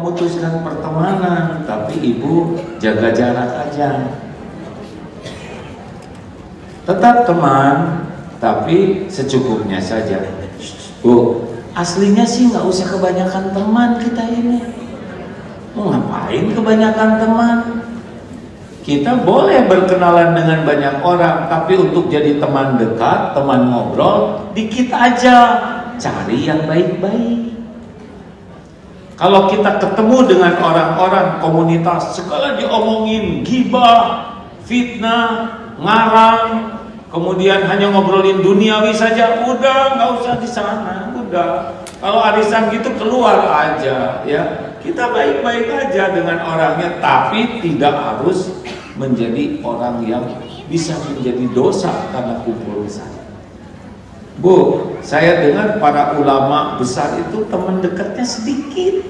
memutuskan pertemanan, tapi ibu jaga jarak aja. Tetap teman, tapi secukupnya saja. Bu, aslinya sih nggak usah kebanyakan teman kita ini. Mau ngapain kebanyakan teman? Kita boleh berkenalan dengan banyak orang, tapi untuk jadi teman dekat, teman ngobrol, dikit aja. Cari yang baik-baik. Kalau kita ketemu dengan orang-orang komunitas, segala diomongin, gibah, fitnah, ngarang, kemudian hanya ngobrolin duniawi saja, udah nggak usah di sana, udah. Kalau arisan gitu keluar aja, ya. Kita baik-baik aja dengan orangnya, tapi tidak harus menjadi orang yang bisa menjadi dosa karena kumpul besar. Bu, saya dengar para ulama besar itu teman dekatnya sedikit.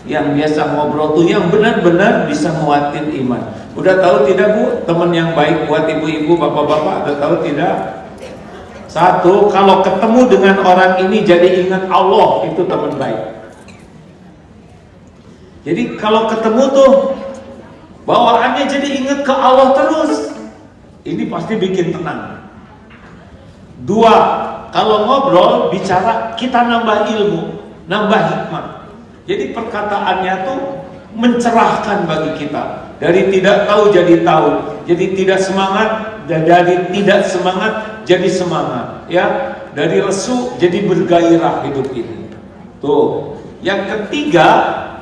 Yang biasa ngobrol tuh yang benar-benar bisa nguatin iman. Udah tahu tidak Bu, teman yang baik buat ibu-ibu, bapak-bapak, udah tahu tidak? Satu, kalau ketemu dengan orang ini jadi ingat Allah, itu teman baik. Jadi kalau ketemu tuh bawaannya jadi ingat ke Allah terus. Ini pasti bikin tenang. Dua, kalau ngobrol, bicara, kita nambah ilmu, nambah hikmah. Jadi perkataannya tuh mencerahkan bagi kita. Dari tidak tahu jadi tahu, jadi tidak semangat, dari tidak semangat jadi semangat, ya. Dari lesu jadi bergairah hidup ini. Tuh. Yang ketiga,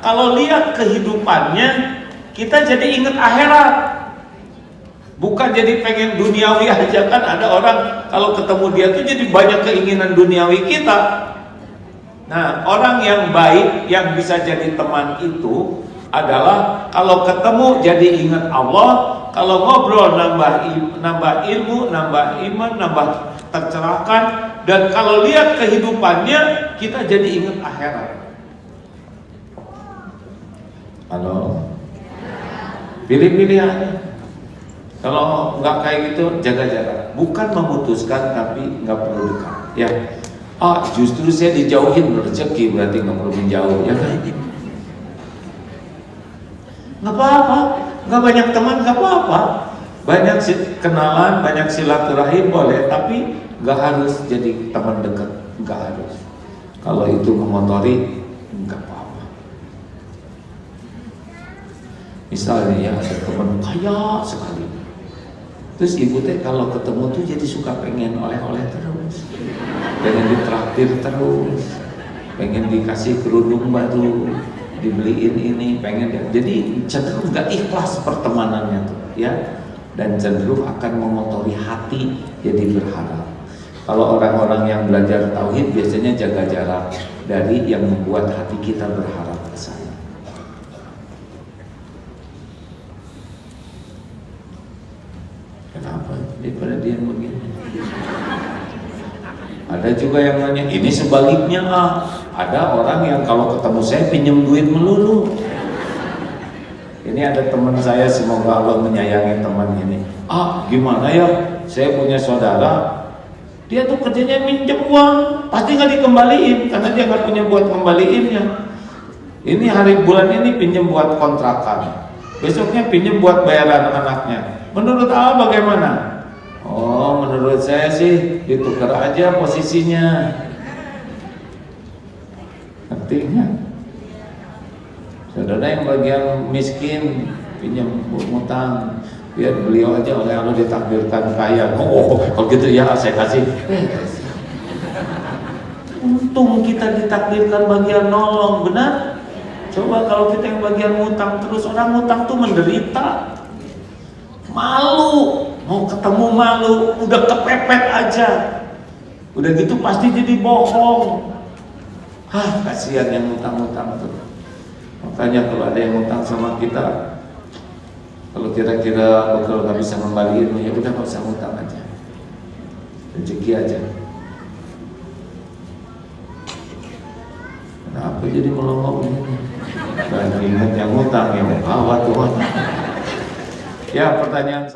kalau lihat kehidupannya, kita jadi ingat akhirat. Bukan jadi pengen duniawi aja, kan ada orang kalau ketemu dia tuh jadi banyak keinginan duniawi kita. Nah, orang yang baik yang bisa jadi teman itu adalah kalau ketemu jadi ingat Allah, kalau ngobrol nambah ilmu, nambah iman, nambah tercerahkan, dan kalau lihat kehidupannya kita jadi ingat akhirat. Halo, pilih-pilih aja. Kalau nggak kayak gitu, jaga jarak. Bukan memutuskan, tapi nggak perlu dekat. Ya, justru saya dijauhin rezeki, berarti nggak perlu menjauh, ya kan? Nggak apa-apa, nggak banyak teman nggak apa-apa. Banyak kenalan, banyak silaturahim boleh, tapi nggak harus jadi teman dekat, nggak harus. Kalau itu mengotori, nggak apa-apa. Misalnya ya ada teman kaya sekali, terus ibu teh kalau ketemu tuh jadi suka pengen oleh-oleh terus, pengen ditraktir terus, pengen dikasih kerudung baru, dibeliin ini, pengen, jadi cenderung nggak ikhlas pertemanannya tuh, ya, dan cenderung akan mengotori hati, jadi berharap. Kalau orang-orang yang belajar tauhid biasanya jaga jarak dari yang membuat hati kita berharap ke sana. Kenapa? Daripada dia begini. Ada juga yang nanya, ini sebaliknya ada orang yang kalau ketemu saya pinjam duit melulu. Ini ada teman saya, semoga Allah menyayangi teman ini. Gimana ya? Saya punya saudara, dia tuh kerjanya minjem uang, pasti nggak dikembaliin karena dia nggak punya buat kembaliinnya. Ini hari bulan ini pinjam buat kontrakan, besoknya pinjam buat bayaran anaknya. Menurut Allah bagaimana? Menurut saya sih ditukar aja posisinya. Artinya saudara yang bagian miskin pinjam utang, biar beliau aja oleh Allah ditakdirkan kaya. Kalau gitu ya saya kasih. Untung kita ditakdirkan bagian nolong, benar? Coba kalau kita yang bagian ngutang terus, orang ngutang tuh menderita. Malu, mau ketemu malu, udah kepepet aja. Udah gitu pasti jadi bohong. Kasihan yang ngutang-ngutang tuh. Makanya kalau ada yang ngutang sama kita, kalau kira-kira kalau nggak bisa ngembaliin, ya udah nggak usah ngutang aja, rezeki aja. Kenapa jadi melongok ini? Dan ingat yang ngutang, yang Tuhan. Ya, pertanyaan